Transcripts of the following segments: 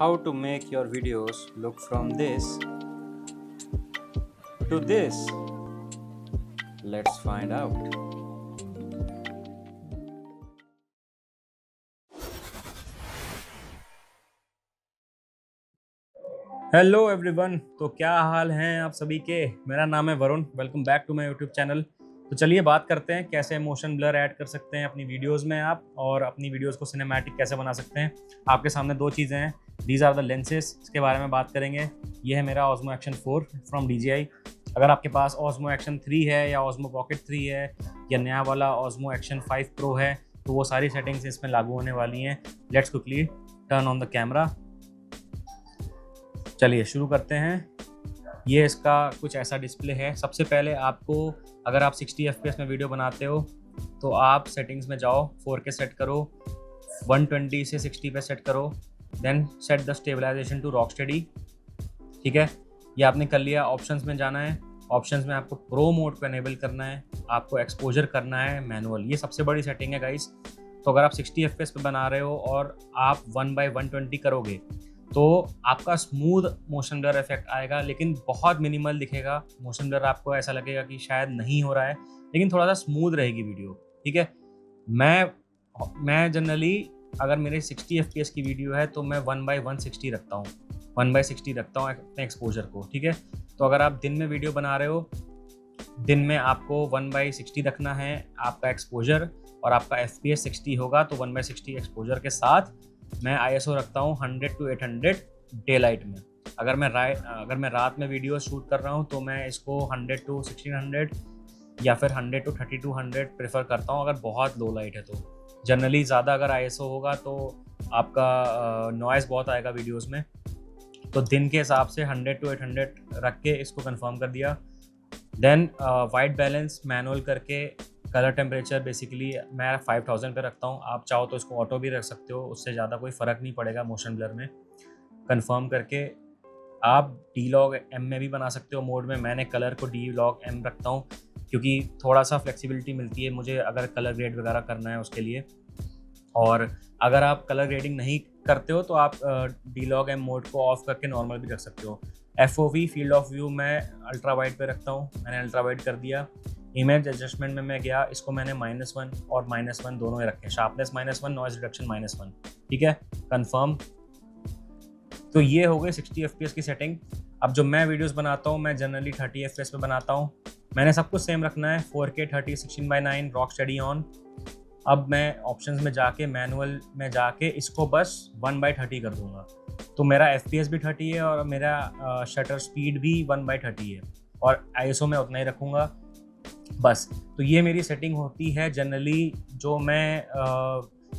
how to make your videos look from this to this. Let's find out. Hello everyone, तो क्या हाल हैं आप सभी के। मेरा नाम है Varun. Welcome back to my YouTube channel. तो चलिए बात करते हैं कैसे मोशन ब्लर ऐड कर सकते हैं अपनी वीडियोस में आप, और अपनी वीडियोस को सिनेमैटिक कैसे बना सकते हैं। आपके सामने दो चीज़ें हैं, दीज आर द लेंसेज, इसके बारे में बात करेंगे। ये है मेरा Osmo Action 4 फ्रॉम DJI। अगर आपके पास Osmo Action 3 है या Osmo Pocket 3 है या नया वाला Osmo Action 5 Pro है, तो वो सारी सेटिंग्स इसमें लागू होने वाली हैं। Let's quickly turn on the camera. चलिए शुरू करते हैं। ये इसका कुछ ऐसा डिस्प्ले है। सबसे पहले आपको, अगर आप 60 FPS में वीडियो बनाते हो तो आप सेटिंग्स में जाओ, 4K सेट करो, 120 से 60 पे सेट करो, then set the stabilisation to rock steady. ठीक है, ये आपने कर लिया। ऑप्शंस में जाना है, ऑप्शंस में आपको प्रो मोड को एनेबल करना है, आपको एक्सपोजर करना है मैनुअल। ये सबसे बड़ी सेटिंग है गाइस। तो अगर आप 60 FPS पे बना रहे हो और आप 1/120 करोगे तो आपका स्मूथ मोशन ब्लर इफेक्ट आएगा, लेकिन बहुत मिनिमल दिखेगा मोशन ब्लर। आपको ऐसा लगेगा कि शायद नहीं हो रहा है, लेकिन थोड़ा सा स्मूथ रहेगी वीडियो। ठीक है, मैं जनरली अगर मेरे 60 FPS की वीडियो है तो मैं 1/160 रखता हूँ, 1/60 रखता हूँ अपने एक्सपोजर को। ठीक है, तो अगर आप दिन में वीडियो बना रहे हो, दिन में आपको 1/60 रखना है आपका एक्सपोजर, और आपका FPS 60 होगा तो 1/60 एक्सपोजर के साथ मैं ISO रखता हूँ 100 to 800 डे लाइट में। अगर मैं रात में वीडियो शूट कर रहा हूँ तो मैं इसको 100 to 1600 या फिर 100 to 3200 प्रेफर करता हूँ, अगर बहुत लो लाइट है तो। जनरली ज़्यादा अगर ISO होगा तो आपका नॉइज़ बहुत आएगा वीडियोस में। तो दिन के हिसाब से 100 to 800 रख के इसको कंफर्म कर दिया। देन वाइट बैलेंस मैनुअल करके कलर टेम्परेचर बेसिकली मैं 5000 पे रखता हूँ। आप चाहो तो इसको ऑटो भी रख सकते हो, उससे ज़्यादा कोई फ़र्क नहीं पड़ेगा मोशन ब्लर में। कंफर्म करके आप D-Log-M में भी बना सकते हो मोड में। मैंने कलर को D-Log-M रखता हूँ क्योंकि थोड़ा सा फ्लेक्सिबिलिटी मिलती है मुझे अगर कलर ग्रेड वगैरह करना है उसके लिए। और अगर आप कलर ग्रेडिंग नहीं करते हो तो आप D-Log-M मोड को ऑफ करके नॉर्मल भी रख सकते हो। FOV फील्ड ऑफ व्यू मैं अल्ट्रा वाइड पे रखता हूँ, मैंने अल्ट्रा वाइड कर दिया। इमेज एडजस्टमेंट में मैं गया, इसको मैंने -1 और -1 दोनों ही रखे, शार्पनेस -1, नॉइज रिडक्शन -1। ठीक है, कंफर्म। तो ये हो गई 60 FPS की सेटिंग। अब जो मैं वीडियोस बनाता हूँ मैं जनरली 30 FPS पे बनाता हूँ। मैंने सब कुछ सेम रखना है, 4K 30 16:9 रॉक स्टेडी ऑन। अब मैं ऑप्शंस में जाके मैनुअल में जाके इसको बस 1/30 कर दूंगा, तो मेरा FPS भी 30 है और मेरा शटर स्पीड भी 1/30 है, और ISO में उतना ही रखूँगा बस। तो ये मेरी सेटिंग होती है जनरली, जो मैं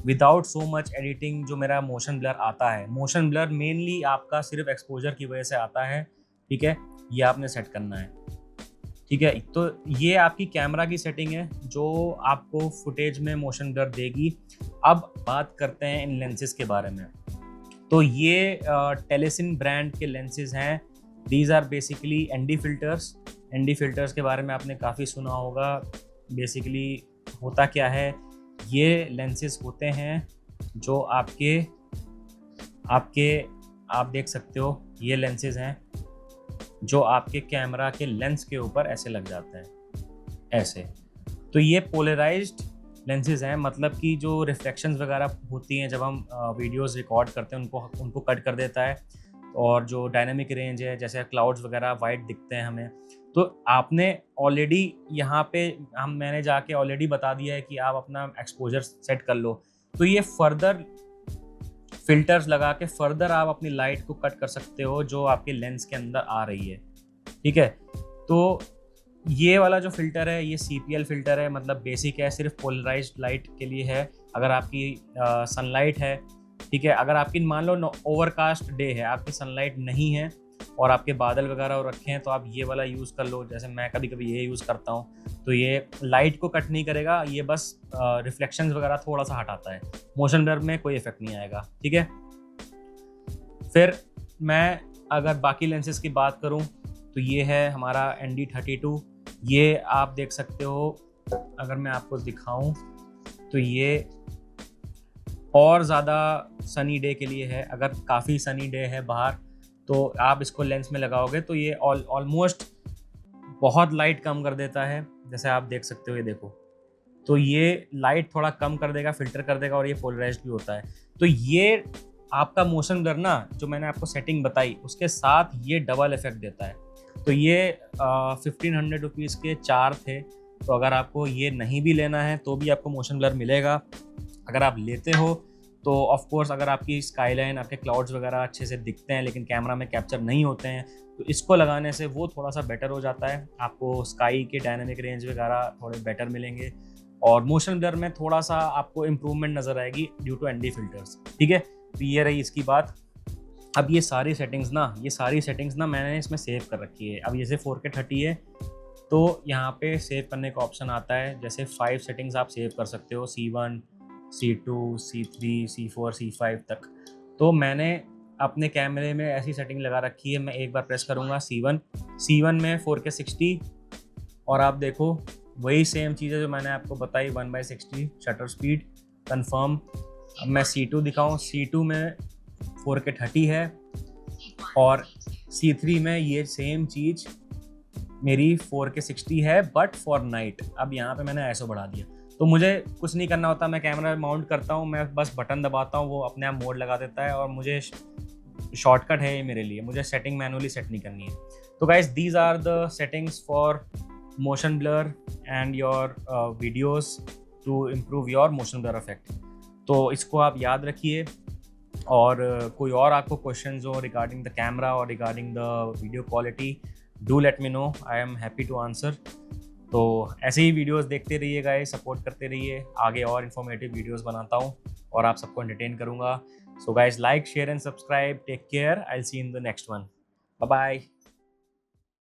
विदाउट सो मच एडिटिंग जो मेरा मोशन ब्लर आता है। मोशन ब्लर मेनली आपका सिर्फ एक्सपोजर की वजह से आता है। ठीक है, ये आपने सेट करना है। ठीक है, तो ये आपकी कैमरा की सेटिंग है जो आपको फुटेज में मोशन ब्लर देगी। अब बात करते हैं इन लेंसेज के बारे में। तो ये टेलेसिन ब्रांड के लेंसेज हैं। These are basically ND filters. ND filters के बारे में आपने काफ़ी सुना होगा। बेसिकली होता क्या है, ये लेंसेज होते हैं जो आप देख सकते हो, ये लेंसेज हैं जो आपके कैमरा के लेंस के ऊपर ऐसे लग जाते हैं, ऐसे। तो ये पोलराइज्ड लेंसेज हैं, मतलब कि जो रिफ्लेक्शंस वगैरह होती हैं जब हम वीडियोस रिकॉर्ड करते हैं उनको कट कर देता है, और जो डायनामिक रेंज है जैसे क्लाउड्स वगैरह वाइट दिखते हैं हमें। तो आपने ऑलरेडी यहाँ पे मैंने जाके ऑलरेडी बता दिया है कि आप अपना एक्सपोजर सेट कर लो। तो ये फर्दर फिल्टर्स लगा के फर्दर आप अपनी लाइट को कट कर सकते हो जो आपके लेंस के अंदर आ रही है। ठीक है, तो ये वाला जो फिल्टर है ये CPL फिल्टर है, मतलब बेसिक है, सिर्फ पोलराइज्ड लाइट के लिए है। अगर आपकी सनलाइट है, ठीक है, अगर आपकी मान लो ओवरकास्ट डे है, आपकी सनलाइट नहीं है और आपके बादल वगैरह रखे हैं, तो आप ये वाला यूज़ कर लो। जैसे मैं कभी कभी ये यूज़ करता हूँ, तो ये लाइट को कट नहीं करेगा, ये बस रिफ्लेक्शंस वगैरह थोड़ा सा हटाता है, मोशन ब्लर में कोई इफेक्ट नहीं आएगा। ठीक है, फिर मैं अगर बाकी लेंसेज की बात करूँ तो ये है हमारा ND32। ये आप देख सकते हो, अगर मैं आपको दिखाऊं तो ये और ज़्यादा सनी डे के लिए है। अगर काफ़ी सनी डे है बाहर तो आप इसको लेंस में लगाओगे तो ये ऑलमोस्ट बहुत लाइट कम कर देता है, जैसे आप देख सकते हो, ये देखो। तो ये लाइट थोड़ा कम कर देगा, फिल्टर कर देगा, और ये पोलराइज्ड भी होता है। तो ये आपका मोशन ब्लर ना, जो मैंने आपको सेटिंग बताई, उसके साथ ये डबल इफेक्ट देता है। तो ये 1500 रुपीज़ के 4 थे। तो अगर आपको ये नहीं भी लेना है तो भी आपको मोशन ब्लर मिलेगा। अगर आप लेते हो तो ऑफ कोर्स, अगर आपकी स्काईलाइन, आपके क्लाउड्स वगैरह अच्छे से दिखते हैं लेकिन कैमरा में कैप्चर नहीं होते हैं, तो इसको लगाने से वो थोड़ा सा बेटर हो जाता है। आपको स्काई के डायनामिक रेंज वगैरह थोड़े बेटर मिलेंगे, और मोशन ब्लर में थोड़ा सा आपको इम्प्रूवमेंट नज़र आएगी ड्यू टू ND फिल्टर्स। ठीक है, तो ये रही इसकी बात। अब ये सारी सेटिंग्स ना मैंने इसमें सेव कर रखी है। अब जैसे 4K 30 है तो यहाँ पे सेव करने का ऑप्शन आता है। जैसे 5 सेटिंग्स आप सेव कर सकते हो, C1, C2, C3, C4, C5 तक। तो मैंने अपने कैमरे में ऐसी सेटिंग लगा रखी है। मैं एक बार प्रेस करूँगा C1 में 4K 60, और आप देखो वही सेम चीज़ है जो मैंने आपको बताई, 1/60 शटर स्पीड कंफर्म। अब मैं C2 दिखाऊँ, C2 में 4K 30 है, और C3 में ये सेम चीज़ मेरी 4K 60 है बट फॉर नाइट। अब यहाँ पे मैंने ISO बढ़ा दिया, तो मुझे कुछ नहीं करना होता। मैं कैमरा माउंट करता हूँ, मैं बस बटन दबाता हूँ, वो अपने आप मोड लगा देता है, और मुझे शॉर्टकट है ये मेरे लिए, मुझे सेटिंग मैनुअली सेट नहीं करनी है। तो guys, these are the settings for motion blur and your videos to improve your motion blur effect. तो इसको आप याद रखिए, और कोई और आपको क्वेश्चंस हो रिगार्डिंग द कैमरा और regarding the video quality, do let me know, I am happy to answer. तो ऐसे ही वीडियोस देखते रहिए गाइस, सपोर्ट करते रहिए। आगे और इन्फॉर्मेटिव वीडियोस बनाता हूँ और आप सबको एंटरटेन करूँगा। So guys, like, share and subscribe. Take care, I will see in the next one. Bye bye.